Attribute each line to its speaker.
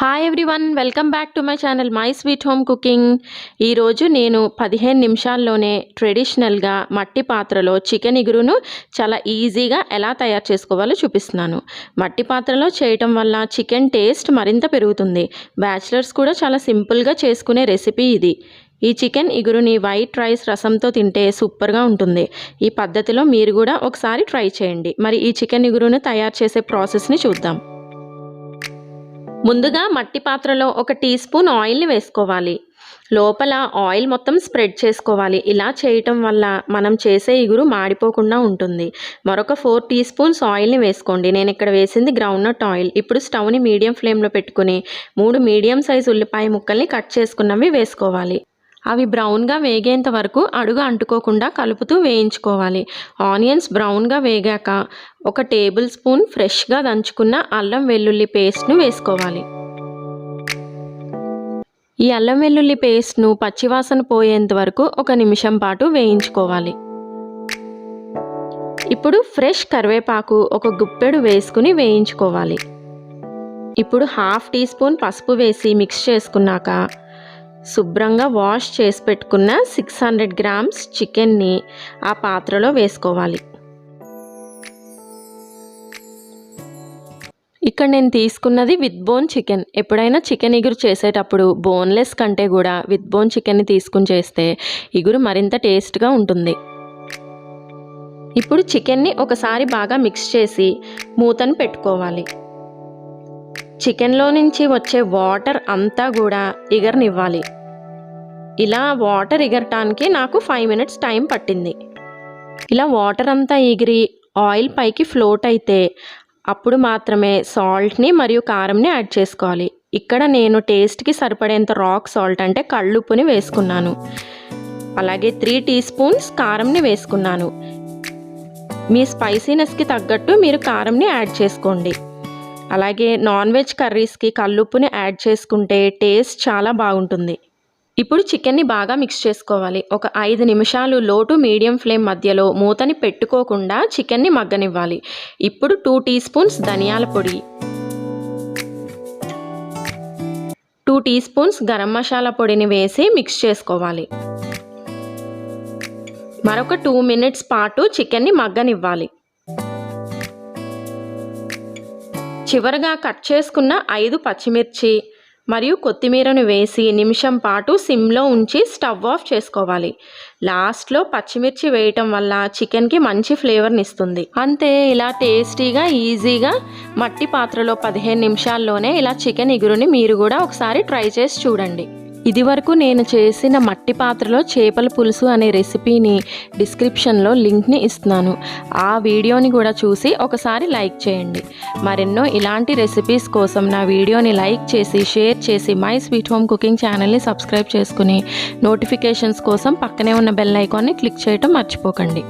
Speaker 1: Hi everyone, welcome back to my channel my sweet home cooking. ఈరోజు నేను 15 నిమిషాల్లోనే ట్రెడిషనల్గా మట్టి పాత్రలో చికెన్ ఇగురును చాలా ఈజీగా ఎలా తయారు చేసుకోవాలో చూపిస్తున్నాను. మట్టి పాత్రలో చేయటం వల్ల చికెన్ టేస్ట్ మరింత పెరుగుతుంది. బ్యాచిలర్స్ కూడా చాలా సింపుల్గా చేసుకునే రెసిపీ ఇది. ఈ చికెన్ ఇగురుని వైట్ రైస్ రసంతో తింటే సూపర్గా ఉంటుంది. ఈ పద్ధతిలో మీరు కూడా ఒకసారి ట్రై చేయండి. మరి ఈ చికెన్ ఇగురును తయారు చేసే ప్రాసెస్ని చూద్దాం. ముందుగా మట్టి పాత్రలో 1 టీ స్పూన్ ఆయిల్ని వేసుకోవాలి. లోపల ఆయిల్ మొత్తం స్ప్రెడ్ చేసుకోవాలి. ఇలా చేయటం వల్ల మనం చేసే ఇగురు మాడిపోకుండా ఉంటుంది. మరొక 4 టీ స్పూన్స్ ఆయిల్ని వేసుకోండి. నేను ఇక్కడ వేసింది గ్రౌండ్నట్ ఆయిల్. ఇప్పుడు స్టవ్ని మీడియం ఫ్లేమ్లో పెట్టుకుని 3 మీడియం సైజ్ ఉల్లిపాయ ముక్కల్ని కట్ చేసుకున్నవి వేసుకోవాలి. అవి బ్రౌన్గా వేగేంత వరకు అడుగు అంటుకోకుండా కలుపుతూ వేయించుకోవాలి. ఆనియన్స్ బ్రౌన్గా వేగాక 1 టేబుల్ స్పూన్ ఫ్రెష్గా దంచుకున్న అల్లం వెల్లుల్లి పేస్ట్ను వేసుకోవాలి. ఈ అల్లం వెల్లుల్లి పేస్ట్ను పచ్చివాసన పోయేంత వరకు 1 నిమిషం పాటు వేయించుకోవాలి. ఇప్పుడు ఫ్రెష్ కరివేపాకు 1 గుప్పెడు వేసుకుని వేయించుకోవాలి. ఇప్పుడు 1/2 టీ స్పూన్ పసుపు వేసి మిక్స్ చేసుకున్నాక శుభ్రంగా వాష్ చేసి పెట్టుకున్న 600 గ్రామ్స్ చికెన్ని ఆ పాత్రలో వేసుకోవాలి. ఇక్కడ నేను తీసుకున్నది విత్ బోన్ చికెన్. ఎప్పుడైనా చికెన్ ఇగురు చేసేటప్పుడు బోన్లెస్ కంటే కూడా విత్ బోన్ చికెన్ని తీసుకుని చేస్తే ఇగురు మరింత టేస్ట్గా ఉంటుంది. ఇప్పుడు చికెన్ని ఒకసారి బాగా మిక్స్ చేసి మూతను పెట్టుకోవాలి. చికెన్లో నుంచి వచ్చే వాటర్ అంతా కూడా ఎగరనివ్వాలి. ఇలా వాటర్ ఎగరటానికి నాకు 5 మినిట్స్ టైం పట్టింది. ఇలా వాటర్ అంతా ఎగిరి ఆయిల్ పైకి ఫ్లోట్ అయితే అప్పుడు మాత్రమే సాల్ట్ని మరియు కారంని యాడ్ చేసుకోవాలి. ఇక్కడ నేను టేస్ట్కి సరిపడేంత రాక్ సాల్ట్ అంటే కళ్ళుప్పుని వేసుకున్నాను. అలాగే 3 టీ స్పూన్స్ కారంని వేసుకున్నాను. మీ స్పైసీనెస్కి తగ్గట్టు మీరు కారంని యాడ్ చేసుకోండి. అలాగే నాన్ వెజ్ కర్రీస్కి కళ్ళుప్పుని యాడ్ చేసుకుంటే టేస్ట్ చాలా బాగుంటుంది. ఇప్పుడు చికెన్ని బాగా మిక్స్ చేసుకోవాలి. ఒక 5 నిమిషాలు లో టు మీడియం ఫ్లేమ్ మధ్యలో మూతని పెట్టుకోకుండా చికెన్ని మగ్గనివ్వాలి. ఇప్పుడు 2 టీ స్పూన్స్ ధనియాల పొడి, 2 టీ స్పూన్స్ గరం మసాలా పొడిని వేసి మిక్స్ చేసుకోవాలి. మరొక 2 మినిట్స్ పాటు చికెన్ని మగ్గనివ్వాలి. చివరగా కట్ చేసుకున్న 5 పచ్చిమిర్చి మరియు కొత్తిమీరను వేసి నిమిషం పాటు సిమ్లో ఉంచి స్టవ్ ఆఫ్ చేసుకోవాలి. లాస్ట్లో పచ్చిమిర్చి వేయటం వల్ల చికెన్కి మంచి ఫ్లేవర్ని ఇస్తుంది. అంతే, ఇలా టేస్టీగా ఈజీగా మట్టి పాత్రలో 15 నిమిషాల్లోనే ఇలా చికెన్ ఇగురుని మీరు కూడా ఒకసారి ట్రై చేసి చూడండి. ఇది వరకు నేను చేసిన మట్టి పాత్రలో చేపల పులుసు అనే రెసిపీని డిస్క్రిప్షన్లో లింక్ని ఇస్తున్నాను. ఆ వీడియోని కూడా చూసి ఒకసారి లైక్ చేయండి. మరెన్నో ఇలాంటి రెసిపీస్ కోసం నా వీడియోని లైక్ చేసి షేర్ చేసి మై స్వీట్ హోమ్ కుకింగ్ ఛానల్ని సబ్స్క్రైబ్ చేసుకుని నోటిఫికేషన్స్ కోసం పక్కనే ఉన్న బెల్ ఐకాన్ని క్లిక్ చేయటం మర్చిపోకండి.